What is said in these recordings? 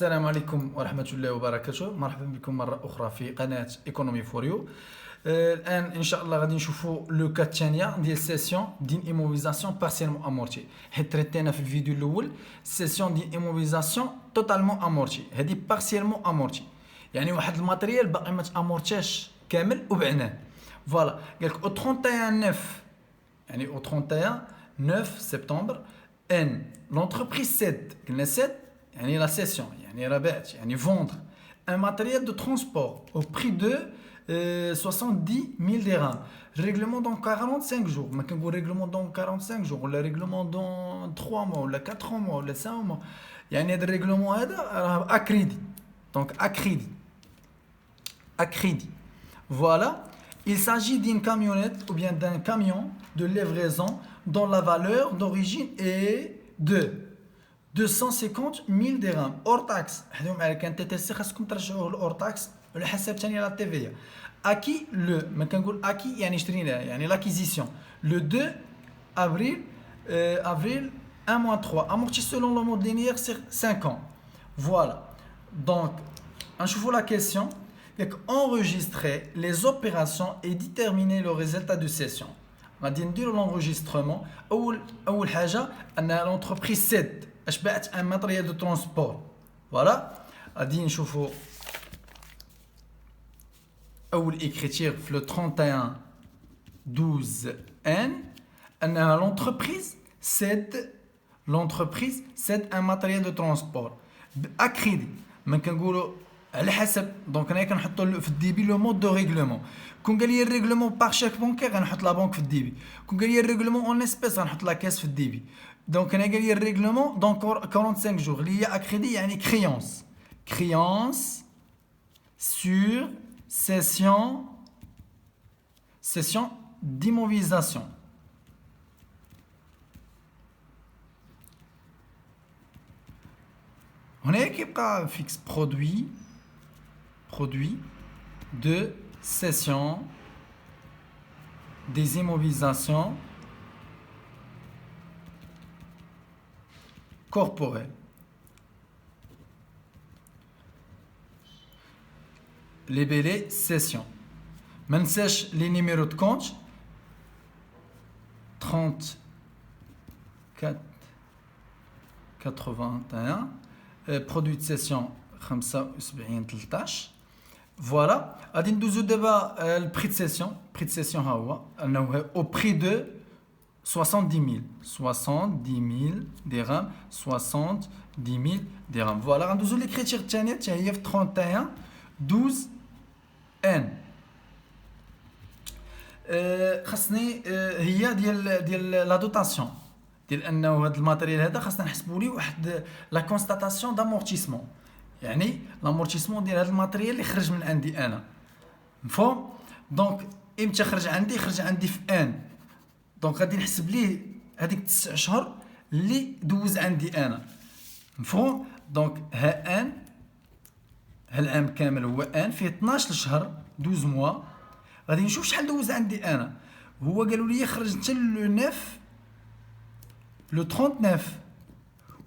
السلام عليكم ورحمة الله وبركاته. مرحبا بكم مرة أخرى في قناة ايكونومي فور يو. الآن إن شاء الله غادي نشوفوا لو كا الثانية ديال سيسيون ديال ايموبيليزاسيون بارسيالمون امورتي، حيت تريتينا في الفيديو الأول سيسيون ديال ايموبيليزاسيون توتالمون امورتي، هذه بارسيالمون امورتي، يعني واحد الماتريال باقي ما تامورتاش كامل وبعناه. فوالا قالك او 31 9 يعني au 31 9 سبتمبر ان لونتربريز سيد، قلنا سيد يعني لا سيسيون يعني ربحت يعني vendre un matériel de transport au prix de 70 000 dirhams. Règlement dans 45 jours. ما كنقول règlement dans 45 jours ولا règlement dans 3 mois ولا 4 mois ولا 5 mois. يعني هذا الريغلومون هذا راه اكريدي. دونك اكريدي. Voilà. Il s'agit d'une camionnette ou bien d'un camion de livraison dont la valeur d'origine est de 250 000 dirhams hors taxe. حدهم على كان تي تي سي خاصكم ترجعوه الاور تاكس على حساب ثاني لا تي في. اكي لو ما كنقول اكي يعني شريناه يعني لاكيزيسيون لو 2 افريل avril 1 mois 3 amorti selon le mode linéaire sur 5 ans. Voilà. Donc نشوفوا la question. Enregistrer les opérations et déterminer le résultat de session. غادي نديروا l'enregistrement. اول حاجه ان l'entreprise سيد اش باعت ان ماتريال دو ترونسبور. فوالا غادي نشوفوا اول écriture في le 31 12 n انها l'entreprise cède un matériel de transport اكريدي. ما كنقولوا على حسب. دونك انا كنحطوا في الديبي لو مود دو ريغلومون. كون قال لي الريغلومون باغ شيك بونكير غنحط لا بنك في الديبي. كون قال لي الريغلومون اون اسبيس غنحط لا كاس في الديبي. دونك انا قال لي الريغلومون دونك 45 جور اللي هي اكريدي يعني كريونس sur session d'immobilisation. هنا كيبقى فيكس produit de cession des immobilisations corporelles. Libellé cession. ما ننساش لي نيميرو دو كونت 34 81 produit de cession 75 13. فوالا غادي ندوزو دابا البري دو سيسيون. بري دو سيسيون ها هو انه او بري دو 70 000 درهم 70 000 درهم. فوالا غندوزو ليكريتير الثانيه حتى هي في 31 12 ان. خاصني هي ديال لا دوطاسيون ديال انه هذا الماتيريال هذا خاصنا نحسبوا ليه واحد لا كونستاتاسيون دامورتيسمون، يعني لامورتيسمون ديال هذا الماتيريال اللي خرج من عندي انا. مفهوم؟ دونك امتى خرج عندي في ان. دونك غادي نحسب ليه هذيك 9 اشهر اللي دوز عندي انا. مفهوم؟ دونك ها ان هالعام كامل هو ان فيه 12 شهر 12 موا. غادي نشوف شحال دوز عندي انا. هو قالوا لي خرج حتى لو 39.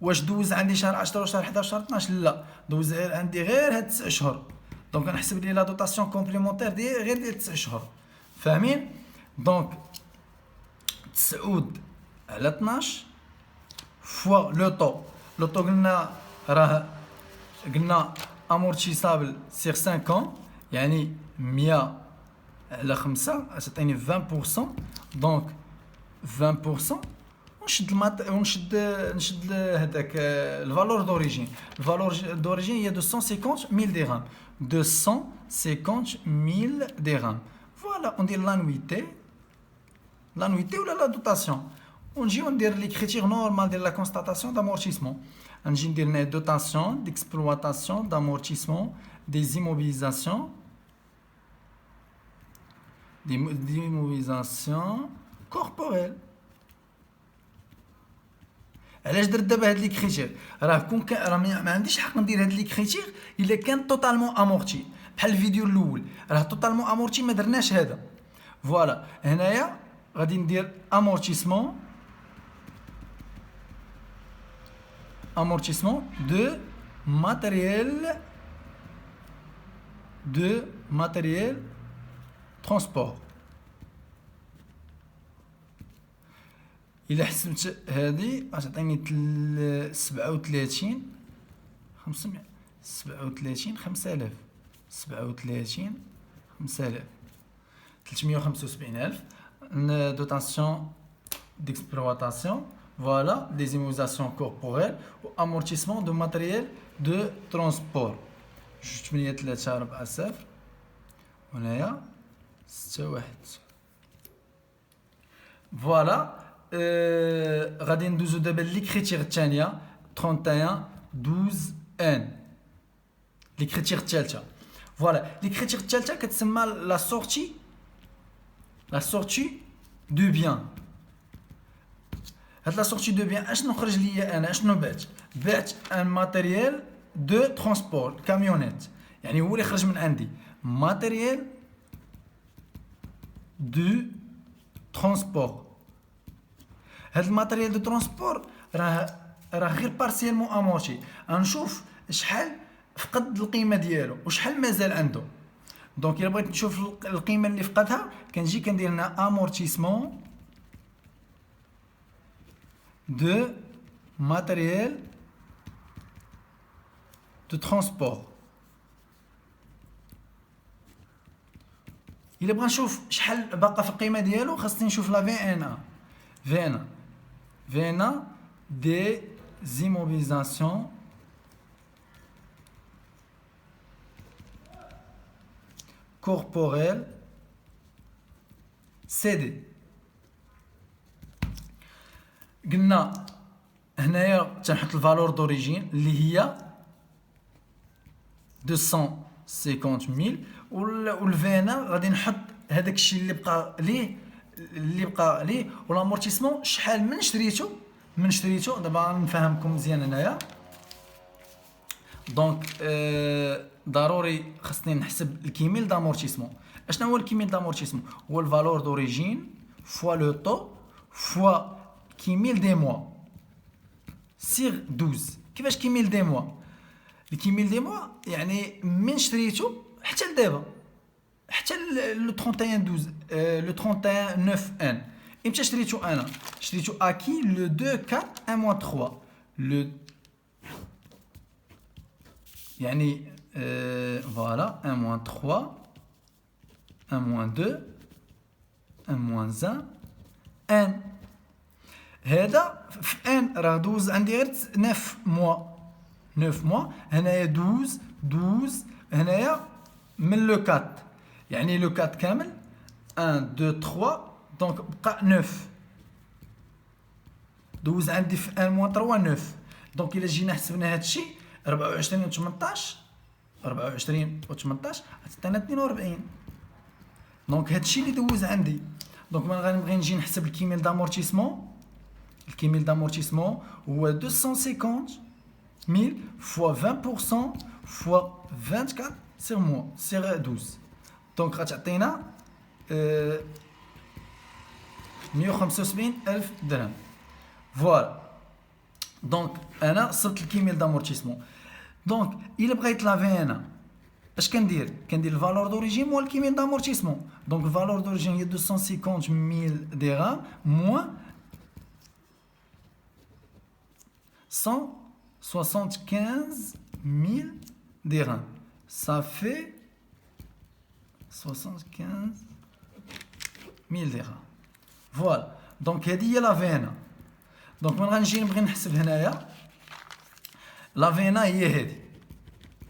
واش دوز عندي شهر 10 وشهر 11 وشهر 12؟ لا، دوز عندي غير هاد 9 اشهر. دونك غنحسب لي لا دوطاسيون كومبليمونتير ديال غير ديال 9 اشهر. فاهمين؟ دونك 9 على 12 فوا لو طو قلنا راه امورتيسابل سيغ 5 ans يعني 100 على 5 تعطيني 20%. دونك 20% ونشد هذاك الفالور دوريجين. الفالور دوريجين هي 250 000 درهم 250 000 درهم. فوالا ندير لانويتي ولا لا دوطاسيون ونجي ندير لي كريتير نورمال ديال لا كونستاتاسيون دامورتيسمون. نجي ندير هنا دوطاسيون ديكسبلواتاسيون دامورتيسمون دي immobilisations d'immobilisation corporelle. علاش درت دابا هاد لي كريتير؟ راه كون راه ما عنديش حق ندير هاد لي كريتير الا كان توتالمون امورتي بحال الفيديو الاول راه توتالمون امورتي ما درناش هذا. فوالا هنايا غادي ندير amortissement de matériel de transport. إلا حسبت هذه غتعطيني 37 500 37 5000 37 5000 375,000 dotation d'exploitation. Voilà, des immobilisations corporelles ou amortissement de matériel de transport. 8 3 4 0 وهنايا 6 1. فوالا غادي ندوزو دابا ليكريتير الثانيه 31 12 ان. ليكريتير الثالثه فوالا ليكريتير الثالثه كتسمى لا سورتي دو بيان. هاد لا سورتي دو بيان اشنو خرج ليا انا اشنو بعت ان ماتيريال دو ترونسبور كاميونيت يعني هو اللي خرج من عندي ماتيريال دو ترونسبور. هاد الماتيريال دو ترونسبور راه غير بارسيالمون امورتي غنشوف شحال فقد القيمه ديالو وشحال مازال عنده. دونك الا بغيت نشوف القيمه اللي فقدها كنجي كندير هنا امورتيسمون دو ماتيريال دو ترونسبور. الا بغا نشوف شحال باقا في القيمه ديالو خاصني نشوف لا VNA des immobilisations corporelles CD. قلنا هنايا تنحط الفالور دوريجين اللي هي 250,000 والفينا غادي نحط هذاك الشيء اللي بقى ليه والامورتيسمون شحال من شريتو دابا نفهمكم مزيان هنايا. دونك ضروري خصني نحسب الكيميل دامورتيسمون. اشنا هو الكيميل دامورتيسمون؟ هو الفالور دوريجين فوا لو طو فوا كيميل دي موا سيغ 12. كيفاش كيميل دي موا؟ الكيميل دي موا يعني من شريتو حتى لدابا حتى لو 31 12 لو 31 9 ان. امتى شريتو انا؟ شريتو اكي لو 2 4 1 موان 3 لو يعني فوالا 1 موان 3 1 موان 2 1 موان 1 ان. هذا في ان راه دوز عندي غير 9 موا هنايا 12 هنايا من لو 4 يعني لو 4 كامل 1 2 3 دونك بقى 9 دوز عندي في 1 موان 3 9. دونك الا جينا حسبنا هادشي 24 و 18 24 و 18 غتعطينا 42. دونك هادشي اللي دوز عندي. دونك ما غنبغي نجي نحسب الكيميل دامورتيسمون. الكيميل دامورتيسمون هو 250,000 فوا 20% فوا 24 سيغ موا سيغ 12. دونك غتعطينا 175,000 درهم. فوالا دونك انا صرت الكيميل دامورتيسمون. دونك الا بغيت لا في انا اش كندير الفالور دوريجين موا الكيميل دامورتيسمون. دونك الفالور دوريجين هي 250,000 درهم موا 175,000 dirhams. Ça fait 75,000 dirhams. Voilà. Donc هذه هي لا فينا. دونك من غنجي نبغي نحسب هنايا لا فينا هي هذه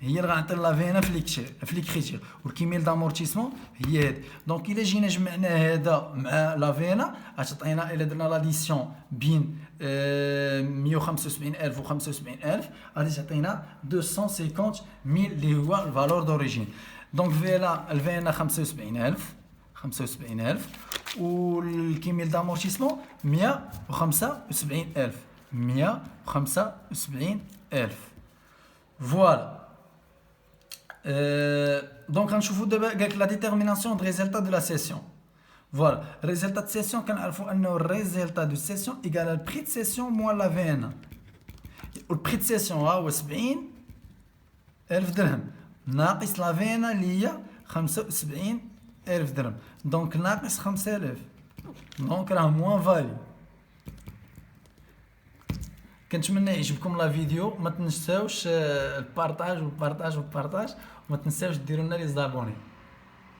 هي اللي غنعطي لا فينا في ليكريتير والكيميل دامورتيسمون هي هذه. دونك الا جينا جمعنا هذا مع لا فينا غتعطينا الا درنا لاديسيون بين 175,000 و 75,000 غادي تعطينا 250,000 اللي هو الفالور دوريجين. دونك الفينا 75,000 والكيميل دامورتيسمون 175,000. فوالا دونك غنشوفوا دابا قالك لا ديتيرميناسيون دو ريزولتا دو لا سيسيون. فوالا ريزولتا دو سيسيون كنعرفوا انه الريزولتا دو سيسيون ايكال البري دو سيسيون موان لا في ان. والبري دو سيسيون ها هو 70 1000 درهم ناقص لا فينا اللي هي 75000 درهم، دونك ناقص 5000، دونك راه موان فالي. كنتمنى يعجبكم لا فيديو، ما تنساوش البارطاج والبارطاج والبارطاج، وما تنساوش ديروا لنا لي زابوني.